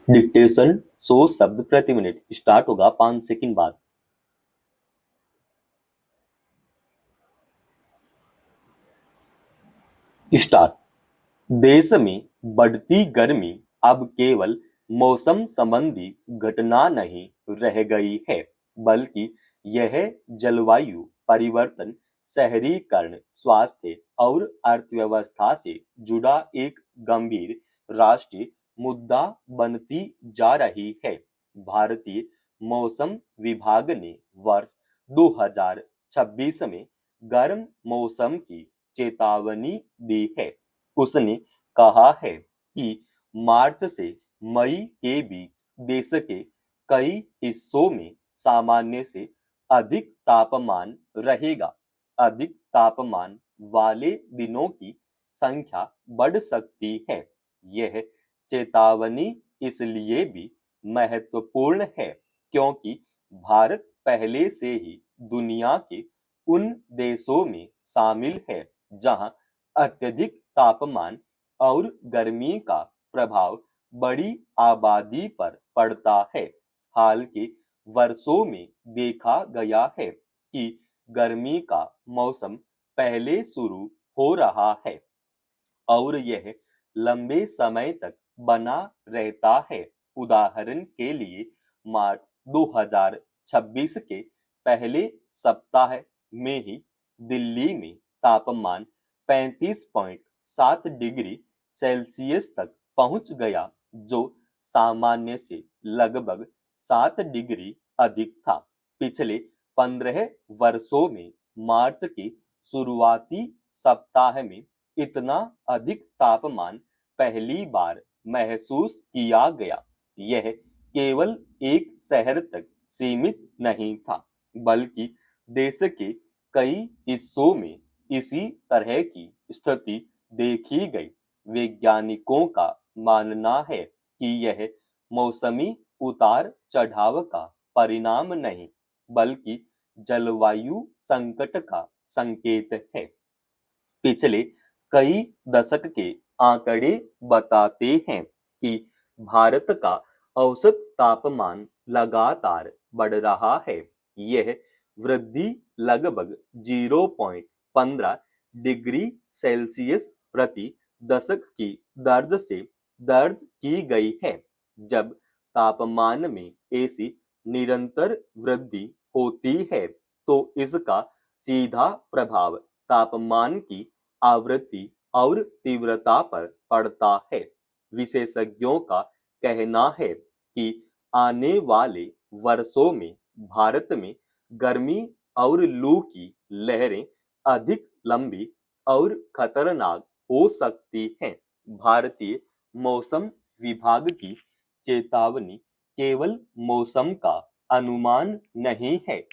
Dictation 100 शब्द प्रति minute start होगा 5 सेकंड बाद। स्टार्ट। देश में बढ़ती गर्मी अब केवल मौसम संबंधी घटना नहीं रह गई है, बल्कि यह जलवायु परिवर्तन, शहरीकरण, स्वास्थ्य और अर्थव्यवस्था से जुड़ा एक गंभीर राष्ट्रीय मुद्दा बनती जा रही है। भारतीय मौसम विभाग ने वर्ष 2026 में गर्म मौसम की चेतावनी दी है। उसने कहा है कि मार्च से मई के बीच देश के कई हिस्सों में सामान्य से अधिक तापमान रहेगा। अधिक तापमान वाले दिनों की संख्या बढ़ सकती है। यह चेतावनी इसलिए भी महत्वपूर्ण है क्योंकि भारत पहले से ही दुनिया के उन देशों में शामिल है जहां अत्यधिक तापमान और गर्मी का प्रभाव बड़ी आबादी पर पड़ता है। हाल के वर्षों में देखा गया है कि गर्मी का मौसम पहले शुरू हो रहा है और यह लंबे समय तक बना रहता है। उदाहरण के लिए मार्च 2026 के पहले सप्ताह में ही दिल्ली में तापमान 35.7 डिग्री सेल्सियस तक पहुंच गया, जो सामान्य से लगभग 7 डिग्री अधिक था। पिछले 15 वर्षों में मार्च के शुरुआती सप्ताह में इतना अधिक तापमान पहली बार महसूस किया गया। यह केवल एक शहर तक सीमित नहीं था, बल्कि देश के कई हिस्सों में इसी तरह की स्थिति देखी गई। वैज्ञानिकों का मानना है कि यह मौसमी उतार चढ़ाव का परिणाम नहीं, बल्कि जलवायु संकट का संकेत है। पिछले कई दशक के आंकड़े बताते हैं कि भारत का औसत तापमान लगातार बढ़ रहा है। यह वृद्धि लगभग 0.15 डिग्री सेल्सियस प्रति दशक की दर्ज से दर्ज की गई है। जब तापमान में ऐसी निरंतर वृद्धि होती है, तो इसका सीधा प्रभाव तापमान की आवृत्ति और तीव्रता पर पड़ता है। विशेषज्ञों का कहना है कि आने वाले वर्षों में भारत में गर्मी और लू की लहरें अधिक लंबी और खतरनाक हो सकती हैं। भारतीय मौसम विभाग की चेतावनी केवल मौसम का अनुमान नहीं है,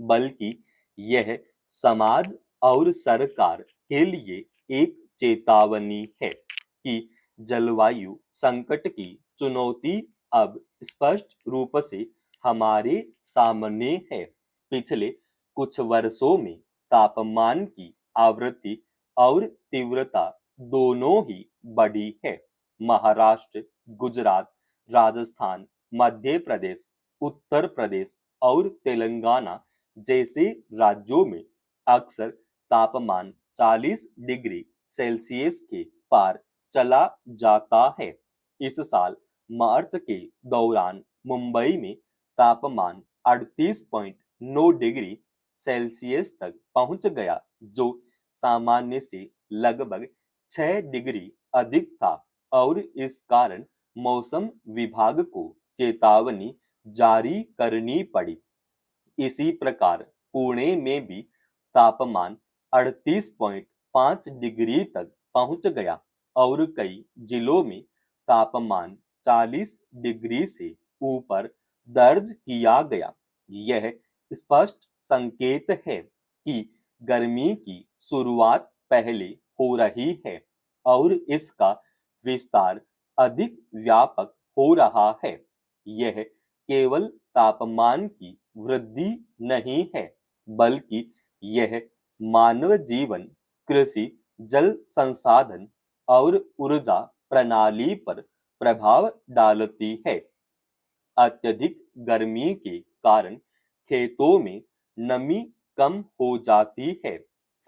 बल्कि यह समाज और सरकार के लिए एक चेतावनी है कि जलवायु संकट की चुनौती अब स्पष्ट रूप से हमारे सामने है। पिछले कुछ वर्षों में तापमान की आवृत्ति और तीव्रता दोनों ही बढ़ी है। महाराष्ट्र, गुजरात, राजस्थान, मध्य प्रदेश, उत्तर प्रदेश और तेलंगाना जैसे राज्यों में अक्सर तापमान 40 डिग्री सेल्सियस के पार चला जाता है। इस साल मार्च के दौरान मुंबई में तापमान 38.9 डिग्री सेल्सियस तक पहुंच गया, जो सामान्य से लगभग 6 डिग्री अधिक था और इस कारण मौसम विभाग को चेतावनी जारी करनी पड़ी। इसी प्रकार पुणे में भी तापमान 38.5 डिग्री तक पहुंच गया और कई जिलों में तापमान 40 डिग्री से ऊपर दर्ज किया गया। यह स्पष्ट संकेत है कि गर्मी की शुरुआत पहले हो रही है और इसका विस्तार अधिक व्यापक हो रहा है। यह केवल तापमान की वृद्धि नहीं है, बल्कि यह मानव जीवन, कृषि, जल संसाधन और ऊर्जा प्रणाली पर प्रभाव डालती है। अत्यधिक गर्मी के कारण खेतों में नमी कम हो जाती है,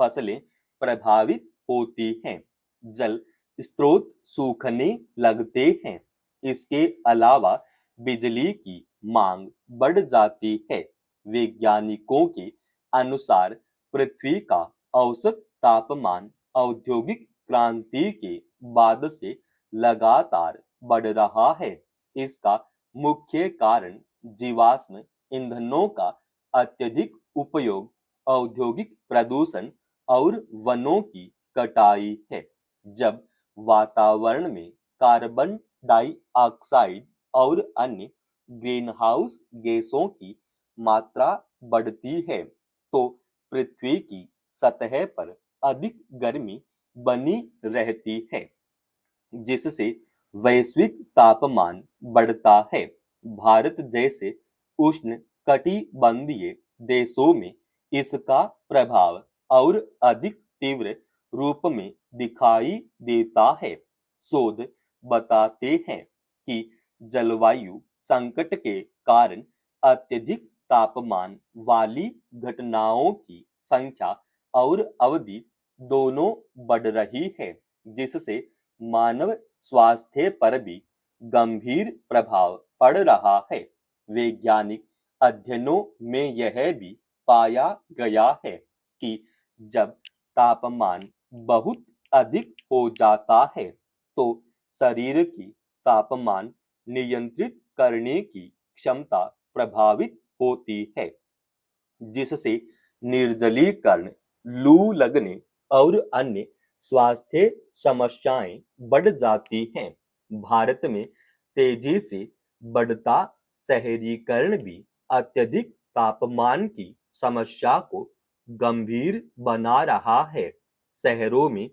फसलें प्रभावित होती हैं, जल स्रोत सूखने लगते हैं। इसके अलावा बिजली की मांग बढ़ जाती है। वैज्ञानिकों के अनुसार पृथ्वी का औसत तापमान औद्योगिक क्रांति के बाद से लगातार बढ़ रहा है। इसका मुख्य कारण जीवाश्म ईंधनों का अत्यधिक उपयोग, औद्योगिक प्रदूषण और वनों की कटाई है। जब वातावरण में कार्बन डाइऑक्साइड और अन्य ग्रीनहाउस गैसों की मात्रा बढ़ती है, तो पृथ्वी की सतह पर अधिक गर्मी बनी रहती है, जिससे वैश्विक तापमान बढ़ता है। भारत जैसे उष्ण कटिबंधीय देशों में इसका प्रभाव और अधिक तीव्र रूप में दिखाई देता है। शोध बताते हैं कि जलवायु संकट के कारण अत्यधिक तापमान वाली घटनाओं की संख्या और अवधि दोनों बढ़ रही है, जिससे मानव स्वास्थ्य पर भी गंभीर प्रभाव पड़ रहा है। वैज्ञानिक अध्ययनों में यह भी पाया गया है कि जब तापमान बहुत अधिक हो जाता है, तो शरीर की तापमान नियंत्रित करने की क्षमता प्रभावित होती है, जिससे निर्जलीकरण, लू लगने और अन्य स्वास्थ्य समस्याएं बढ़ जाती हैं। भारत में तेजी से बढ़ता शहरीकरण भी अत्यधिक तापमान की समस्या को गंभीर बना रहा है। शहरों में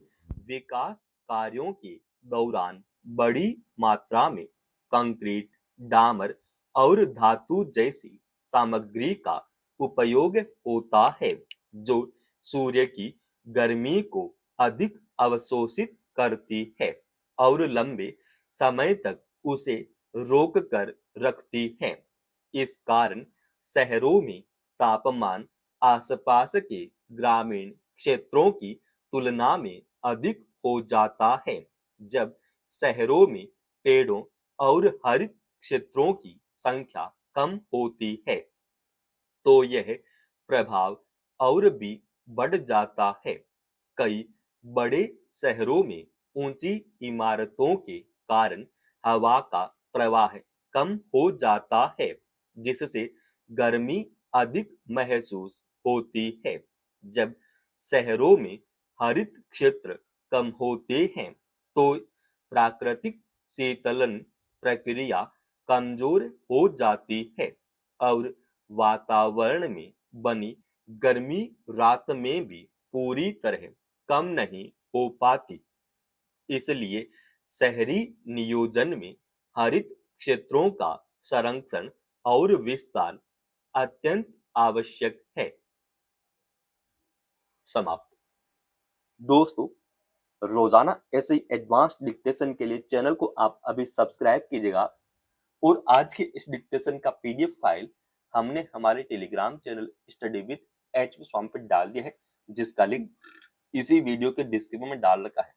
विकास कार्यों के दौरान बड़ी मात्रा में कंक्रीट, डामर और धातु जैसी सामग्री का उपयोग होता है, जो सूर्य की गर्मी को अधिक अवशोषित करती है और लंबे समय तक उसे रोक कर रखती है। इस कारण शहरों में तापमान आसपास के ग्रामीण क्षेत्रों की तुलना में अधिक हो जाता है। जब शहरों में पेड़ों और हरित क्षेत्रों की संख्या कम होती है, तो यह प्रभाव और भी बढ़ जाता है। कई बड़े शहरों में ऊंची इमारतों के कारण हवा का प्रवाह कम हो जाता है, जिससे गर्मी अधिक महसूस होती है। जब शहरों में हरित क्षेत्र कम होते हैं, तो प्राकृतिक शीतलन प्रक्रिया कमजोर हो जाती है और वातावरण में बनी गर्मी रात में भी पूरी तरह कम नहीं हो पाती। इसलिए शहरी नियोजन में हरित क्षेत्रों का संरक्षण और विस्तार अत्यंत आवश्यक है। समाप्त। दोस्तों, रोजाना ऐसे ही एडवांस्ड डिक्टेशन के लिए चैनल को आप अभी सब्सक्राइब कीजिएगा और आज के इस डिक्टेशन का पीडीएफ फाइल हमने हमारे Telegram channel study with H Swami पे डाल दिया है, जिसका लिंक इसी वीडियो के डिस्क्रिप्शन में डाल रखा है।